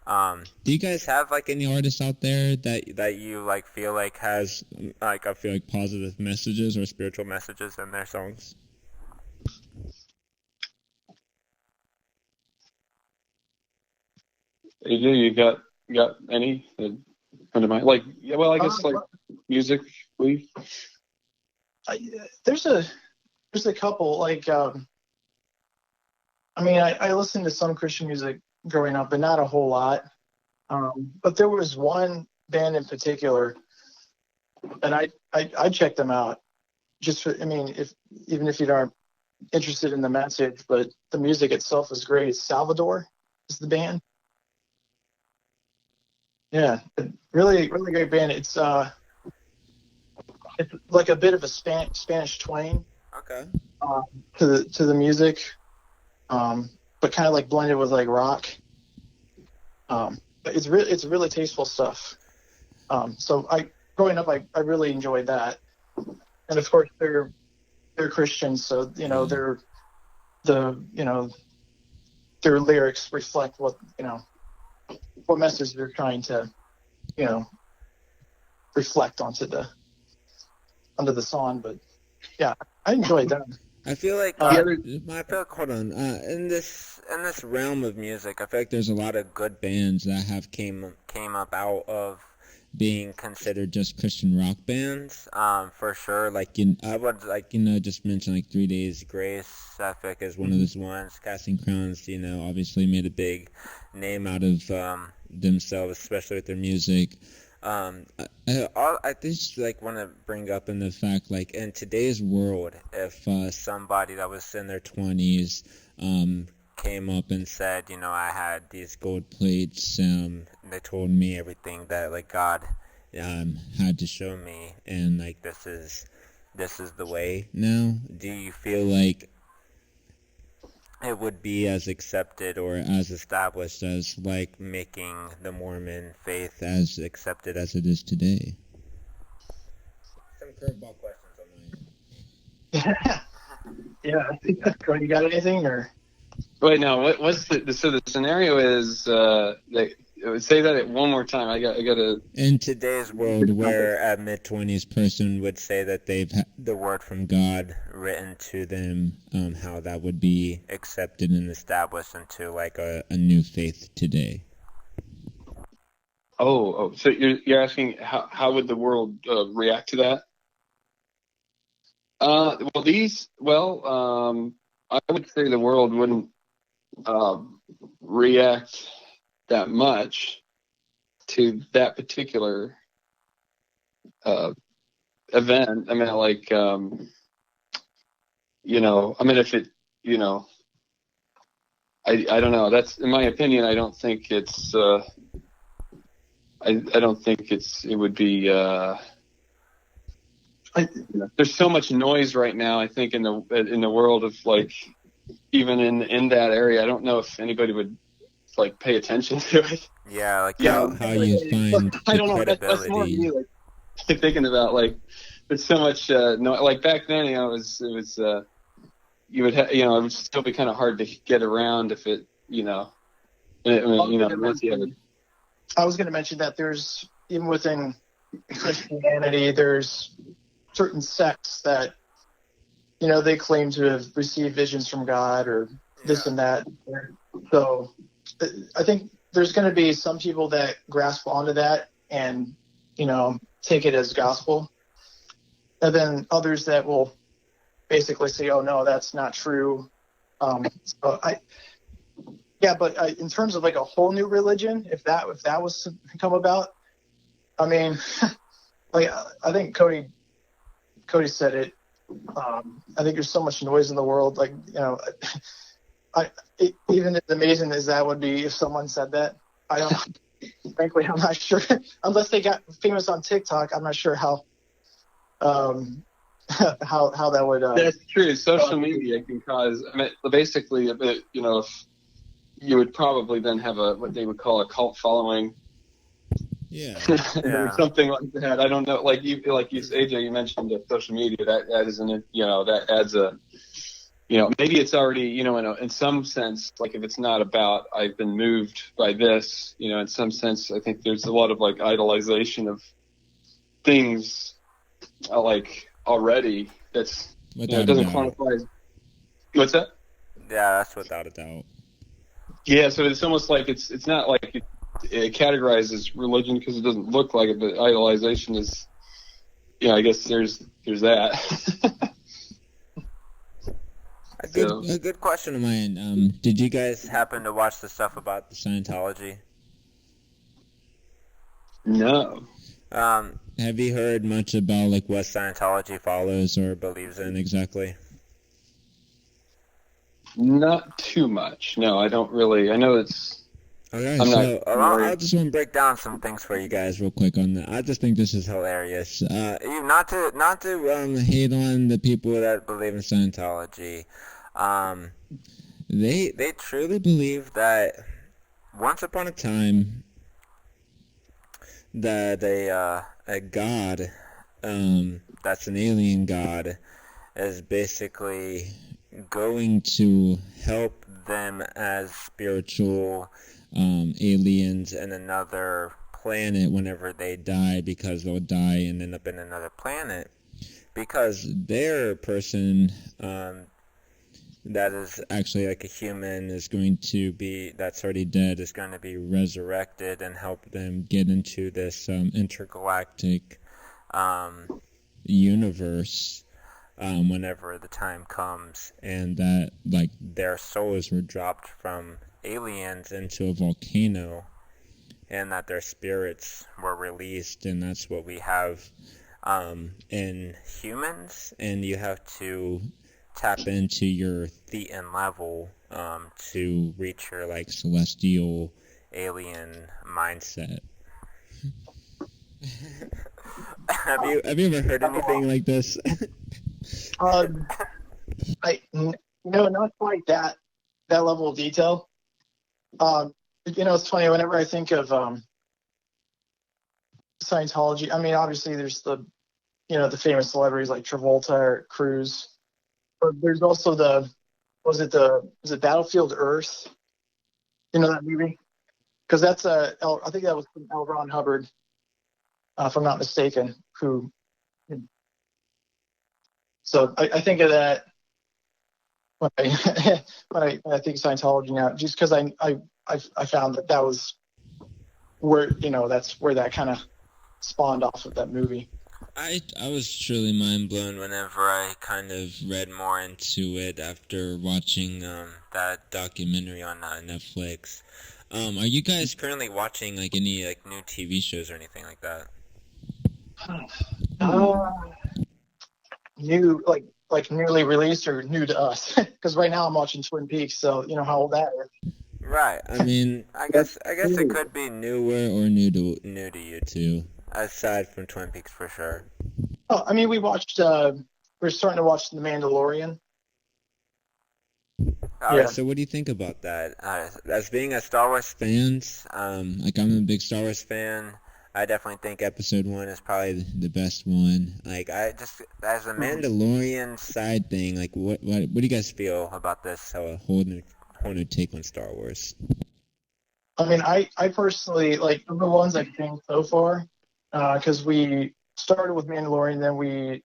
A: Do you guys have like any artists out there that you like feel like has like I feel like positive messages or spiritual messages in their songs?
B: You got any friend of mine? Like, yeah, well, I guess like musically.
C: There's a couple, like, I mean, I listened to some Christian music growing up, but not a whole lot. But there was one band in particular, and I checked them out. Just for, I mean, even if you aren't interested in the message, but the music itself is great. Salvador is the band. Yeah, really, really great band. It's like a bit of a Spanish twang.
A: Okay.
C: To the music, but kind of like blended with like rock. But it's really tasteful stuff. So growing up, I really enjoyed that. And of course they're Christians, so their lyrics reflect what message they're trying to reflect onto the song. But yeah, I enjoyed them.
A: I feel like hold on. In this realm of music, I feel like there's a lot of good bands that have came up out of being considered just Christian rock bands. For sure. Like I would just mention like 3 Days Grace. I feel like is one of those ones. Casting Crowns, obviously made a big name out of themselves, especially with their music. I just want to bring up in the fact, like, in today's world, if somebody that was in their 20s came up and said, I had these gold plates, they told me everything that like God had to show me, and like this is the way now. Do you feel like it would be as accepted or as established as like making the Mormon faith as accepted as it is today? Some curveball questions on my end.
C: Yeah. You got anything or?
B: Wait, now what's the scenario is say that one more time. I gotta.
A: In today's world, where a mid-20s person would say that they've had the word from God written to them, how that would be accepted and established into like a new faith today.
B: Oh, so you're asking how would the world react to that? I would say the world wouldn't react that much to that particular event. I mean, like, if it, I don't know. That's, in my opinion, I don't think it's, I don't think it would be, there's so much noise right now, I think, in the world of, like, even in that area. I don't know if anybody would like pay attention to it.
A: Yeah, like
B: how
A: you find
B: I don't know. That's more me, like thinking about like there's so much like back then. It was you would it would still be kind of hard to get around if it once you have it.
C: I was going to mention that there's even within Christianity there's certain sects that they claim to have received visions from God or this and that. So I think there's going to be some people that grasp onto that and, take it as gospel. And then others that will basically say, oh, no, that's not true. But in terms of like a whole new religion, if that was to come about, I mean, like I think Cody said it. I think there's so much noise in the world. Like, even as amazing as that would be if someone said that, frankly, I'm not sure. Unless they got famous on TikTok, I'm not sure how that would.
B: That's true. Social media can cause. I mean, basically, if you would probably then have what they would call a cult following.
A: Yeah.
B: Or something like that. I don't know. Like you AJ, you mentioned social media. That isn't it. That adds a. Maybe it's already, in some sense, like if it's not about I've been moved by this, in some sense, I think there's a lot of like idolization of things, like already. That's it doesn't quantify. What's that?
A: Yeah, that's without a doubt.
B: Yeah, so it's almost like it's not like it categorizes religion because it doesn't look like it, but idolization is, I guess there's that.
A: A good question of mine. Did you guys happen to watch the stuff about the Scientology?
B: No.
A: Have you heard much about like what Scientology follows or believes in exactly?
B: Not too much. No, I don't really. I know it's.
A: Okay, so I just want to break down some things for you guys real quick on that. I just think this is hilarious. Not to hate on the people that believe in Scientology. They truly believe that once upon a time that a god, that's an alien god, is basically going to help them as spiritual aliens in another planet whenever they die, because they'll die and end up in another planet, because their person that is actually like a human is going to be, that's already dead, is going to be resurrected and help them get into this intergalactic universe whenever the time comes, and that like their souls were dropped from aliens into a volcano, and that their spirits were released, and that's what we have in humans, and you have to tap into your thetan level to reach your like celestial alien mindset. Have you ever heard anything like this?
C: Not quite that level of detail. It's funny, whenever I think of Scientology, I mean, obviously there's the famous celebrities like Travolta or Cruise, but there's also was it Battlefield Earth? You know that movie? Because that's I think that was from L. Ron Hubbard, if I'm not mistaken. So I think of that when I think Scientology now, just because I found that was where that's where that kind of spawned off of that movie.
A: I was truly mind blown whenever I kind of read more into it after watching that documentary on Netflix. Are you guys currently watching like any like new TV shows or anything like that?
C: New like newly released or new to us? Because right now I'm watching Twin Peaks, so you know how old that is.
A: Right. I mean, I guess it could be newer or new to you too. Aside from Twin Peaks, for sure.
C: Oh, I mean, we're starting to watch The Mandalorian.
A: Yeah. So what do you think about that? As being a Star Wars fans, like I'm a big Star Wars fan. I definitely think Episode 1 is probably the best one. Like, I just, as a Mandalorian side thing, like, what do you guys feel about this whole new take on Star Wars?
C: I mean, I personally, like, the ones I've seen so far, because we started with Mandalorian, then we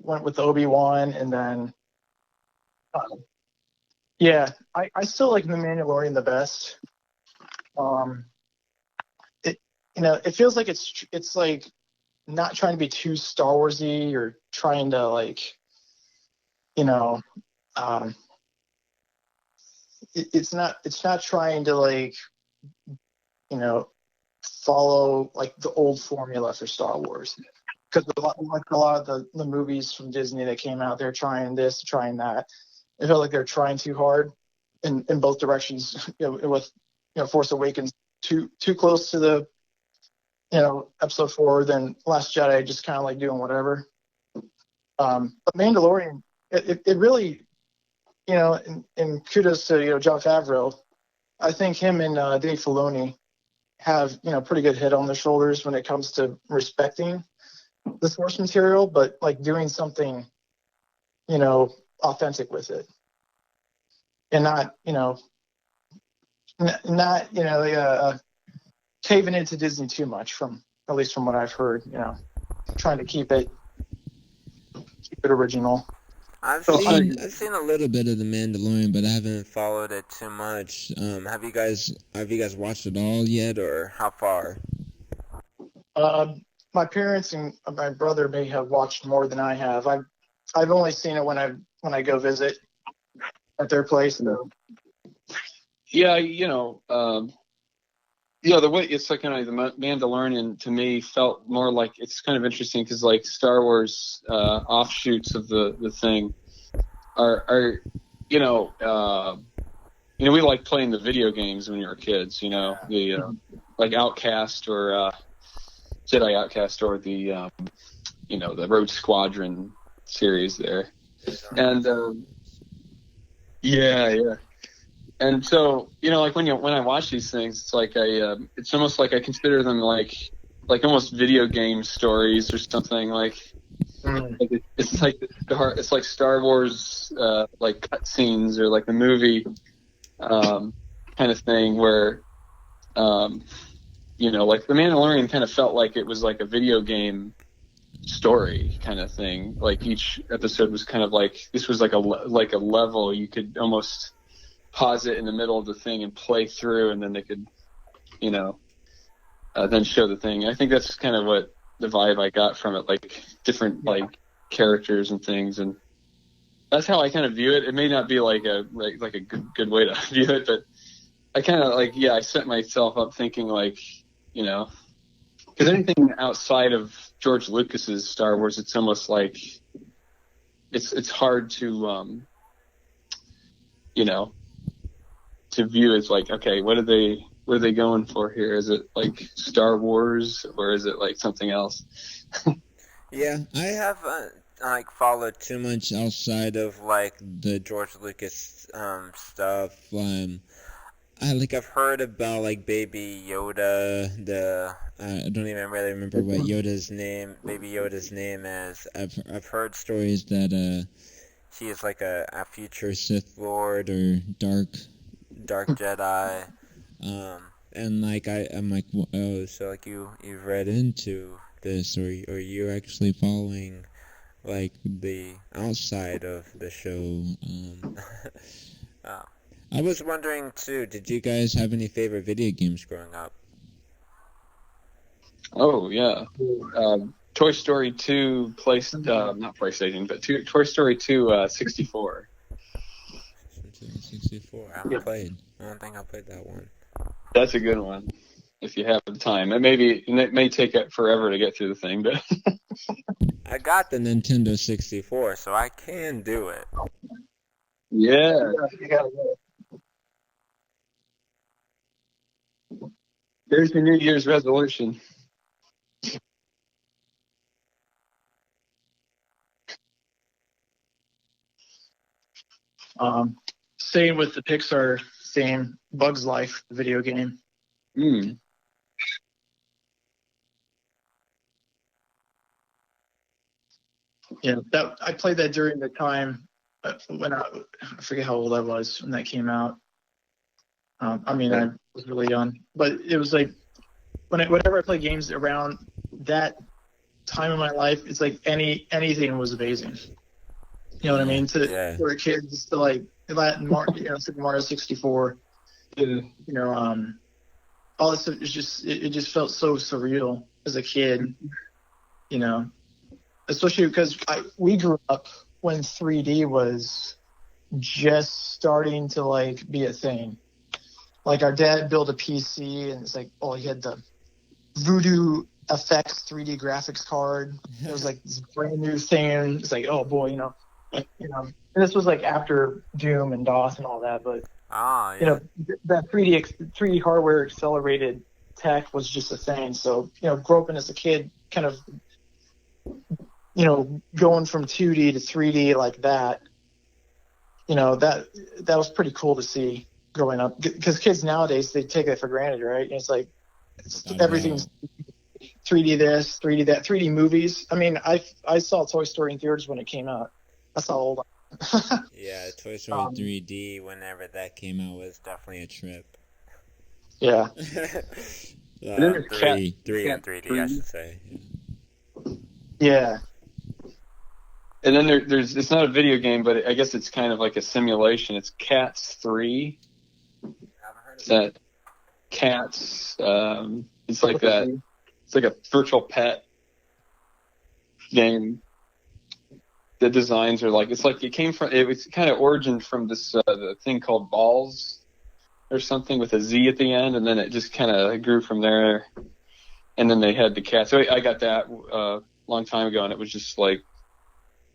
C: went with Obi-Wan, and then I still like The Mandalorian the best. It feels like it's like not trying to be too Star Warsy or trying to like, it's not trying to like, follow like the old formula for Star Wars, because a lot of the movies from Disney that came out, they're trying this, trying that. I feel like they're trying too hard in both directions. With Force Awakens too close to the Episode 4, then Last Jedi just kind of like doing whatever. But Mandalorian, it really, and kudos to Jon Favreau. I think him and Dave Filoni have pretty good head on their shoulders when it comes to respecting the source material, but like doing something authentic with it, and not caving into Disney too much, at least from what I've heard. Trying to keep it original.
A: I've seen a little bit of The Mandalorian, but I haven't followed it too much. Have you guys watched it all yet, or how far?
C: My parents and my brother may have watched more than I have. I've only seen it when I go visit at their place. So.
B: Yeah, the way it's like kind of the Mandalorian to me felt more like it's kind of interesting because like Star Wars offshoots of the thing are we like playing the video games when we were kids, the like Outcast or Jedi Outcast or the the Rogue Squadron series there, and yeah. And so, like when I watch these things, it's like it's almost like I consider them like almost video game stories or something. Like it's like Star Wars like cutscenes or like the movie kind of thing where like the Mandalorian kind of felt like it was like a video game story kind of thing. Like each episode was kind of like this was like a level you could almost pause it in the middle of the thing and play through, and then they could, then show the thing. I think that's kind of what the vibe I got from it, like different like characters and things, and that's how I kind of view it. It may not be like a good way to view it, but I kind of I set myself up thinking like, because anything outside of George Lucas's Star Wars, it's almost like it's hard to to view as like, okay, what are they going for here? Is it like Star Wars or is it like something else?
A: Yeah, I haven't followed too much outside of like the George Lucas stuff. I've heard about like Baby Yoda. I don't even really remember what Baby Yoda's name is. I've heard stories that he is like a future Sith Lord or Dark Jedi, and like I'm like, oh, so like you've read into this, or you're actually following like the outside of the show. I was wondering too, did you guys have any favorite video games growing up?
B: Oh yeah, Toy Story 2 not PlayStation, but Toy Story 2 64.
A: 64. I haven't played. I don't think I played that one.
B: That's a good one if you have the time. It may take it forever to get through the thing, but
A: I got the Nintendo 64, so I can do it.
B: Yeah. There's your New Year's resolution.
C: Same with the Pixar theme, Bug's Life video game.
B: Mm.
C: Yeah, I played that during the time when I forget how old I was when that came out. I was really young, but it was like whenever I play games around that time in my life, it's like anything was amazing. You know what I mean? For a kid, just to like Latin Super Mario 64. All this stuff is it just felt so surreal as a kid. Especially because we grew up when 3D was just starting to like be a thing. Like our dad built a PC and it's like, he had the Voodoo FX 3D graphics card. It was like this brand new thing. It's like, oh boy, and this was like after Doom and DOS and all that, but that 3D hardware accelerated tech was just a thing. So growing up as a kid, kind of going from 2D to 3D like that, that was pretty cool to see growing up. Because kids nowadays, they take it for granted, right? And it's like everything's 3D this, 3D that, 3D movies. I mean, I saw Toy Story in theaters when it came out. That's how old I am.
A: Yeah, Toy Story 3D, whenever that came out, was definitely a trip.
C: Yeah.
A: 3 and 3D, I should say.
C: Yeah.
B: And then there's it's not a video game, but I guess it's kind of like a simulation. It's Cats 3. It's that Cats. It's like that. It's like a virtual pet game. The designs are like it was kind of origined from this the thing called Balls or something with a Z at the end, and then it just kind of grew from there. And then they had the cats. So I got that a long time ago, and it was just like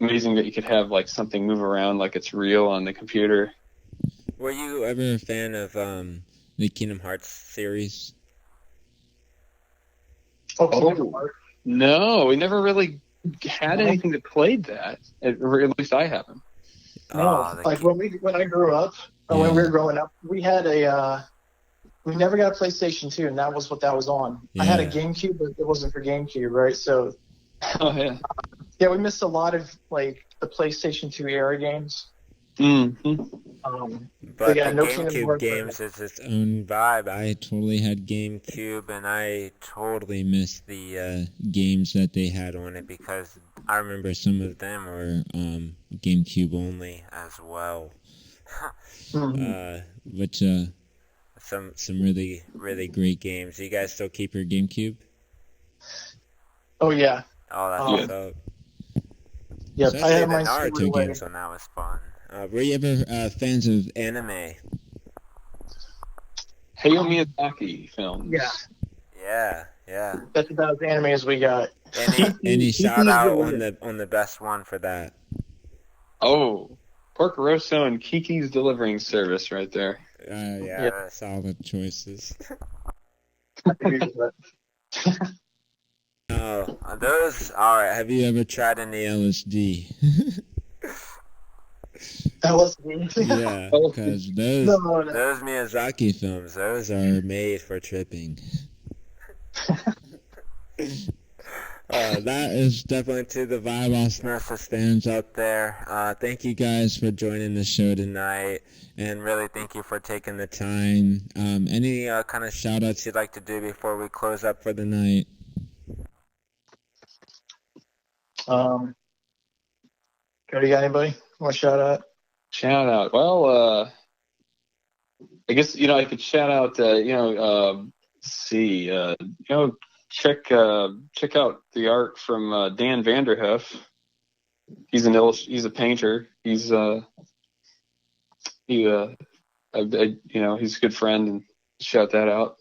B: amazing that you could have like something move around like it's real on the computer.
A: Were you ever a fan of the Kingdom Hearts series?
B: Oh, no, we never really had anything that played that. Or at least I haven't.
C: No, like when I grew up, or when we were growing up, we had we never got a PlayStation 2, and that was what that was on. Yeah. I had a GameCube, but it wasn't for GameCube, right? So, yeah, we missed a lot of like the PlayStation 2 era games.
A: Mm-hmm. But yeah, the GameCube games is its own vibe. I totally had GameCube, and I totally missed the games that they had on it because I remember some of them were GameCube only as well. But some really great games. You guys still keep your GameCube?
C: Oh yeah.
A: Oh, that's what's up.
C: Yep, I have mine.
A: Naruto games on that was fun. Were you ever fans of anime?
B: Hayao Miyazaki films.
A: Yeah.
C: That's about as anime as we got.
A: Any shout out on the best one for that?
B: Oh, Porco Rosso and Kiki's Delivering Service right there.
A: Yeah. Solid choices. Those. All right. Have you ever tried any LSD?
C: LSD.
A: Yeah, because those Miyazaki films, those are made for tripping. That is definitely to the Vibe Osmosis fans out there. Thank you guys for joining the show tonight, and really thank you for taking the time. Any kind of shout outs you'd like to do before we close up for the night?
C: Cody, got anybody want to shout out?
B: Shout out. Well, I guess I could shout out. Let's see. Check out the art from Dan Vanderhoof. He's a painter. He's he's a good friend, and shout that out.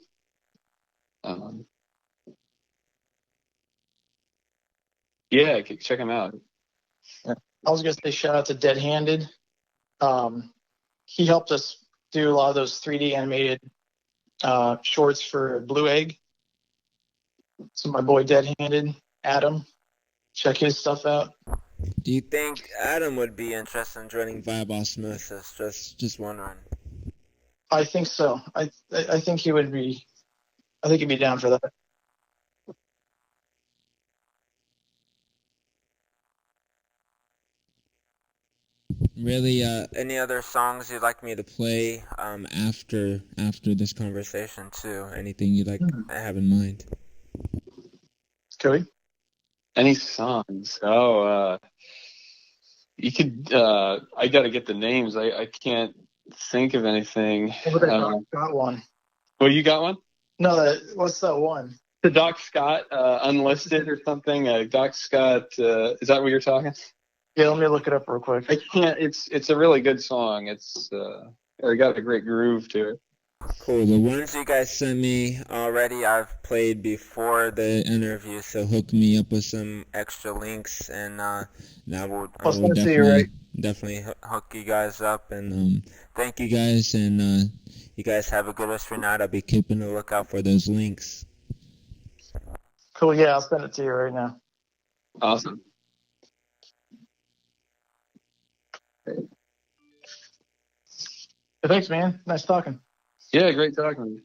B: Yeah, check him out.
C: I was gonna say shout out to Dead Handed. He helped us do a lot of those 3D animated shorts for Blue Egg. So my boy Dead Handed, Adam, check his stuff out.
A: Do you think Adam would be interested in joining Vibe Osmosis? Just wondering.
C: I think so. I think he would be. I think he'd be down for that.
A: Really, any other songs you'd like me to play after this conversation too? Anything you'd like to have in mind?
C: Cody?
B: Any songs? Oh, you could. I got to get the names. I can't think of anything.
C: Got one.
B: Well, you got one?
C: No, what's that one?
B: The Doc Scott Unlisted or something. Doc Scott. Is that what you're talking?
C: Yeah, let me look it up real quick.
B: I can't. It's a really good song. It's got a great groove to it.
A: Cool. The ones you guys sent me already, I've played before the interview, so hook me up with some extra links, and I will definitely hook you guys up. And thank you guys, and you guys have a good rest of your night. I'll be keeping a lookout for those links.
C: Cool. Yeah, I'll send it to you right now.
B: Awesome.
C: Thanks, man. Nice talking.
B: Yeah, great talking with you.